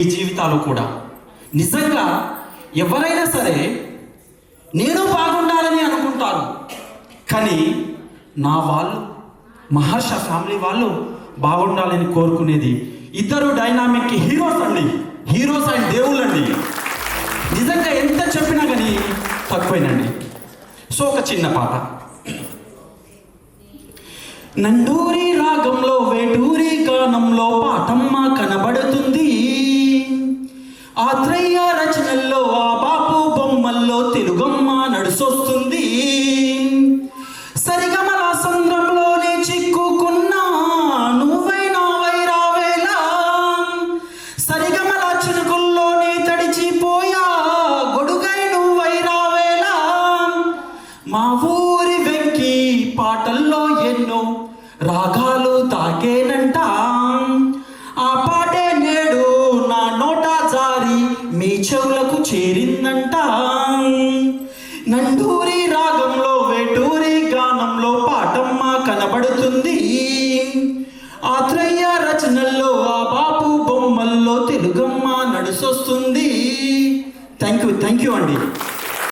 ఈ జీవితాలు కూడా నిజంగా ఎవరైనా సరే నేను బాగుండాలని అనుకుంటారు, కానీ నా వాళ్ళు మహర్ష ఫ్యామిలీ వాళ్ళు బాగుండాలని కోరుకునేది ఇద్దరు డైనామిక్ హీరోస్ అండి, హీరోస్ అండ్ దేవుళ్ళు అండి. నిజంగా ఎంత చెప్పినా కానీ తక్కువేనండి. సో ఒక చిన్న పాట. నండూరి రాగంలో వేటూరి గానంలో పాటమ్మ కనబడుతుంది, ఆత్రేయ రచనల్లో ఆ బాపు బొమ్మల్లో తెలుగమ్మ నడుసొస్తుంది. సరిగమల సంద్రంలోనే చిక్కుకున్నా నువ్వైనా వైరావేలా, సరిగమల చినుకుల్లోనే తడిచిపోయా గొడుగై నువ్వైరావేలా. మా ఊరి వెంకి పాటల్లో ఎన్నో రాగాలు తాకేనంట, ఆ పాటే నేడు నా నోట జారి మీ చెవులకు చేరిందంట. నండూరి రాగంలో వేటూరి గానంలో పాటమ్మ కనబడుతుంది, ఆత్రేయ రచనల్లో ఆ బాపు బొమ్మల్లో తెలుగమ్మ నడుసొస్తుంది. థ్యాంక్ యూ అండి.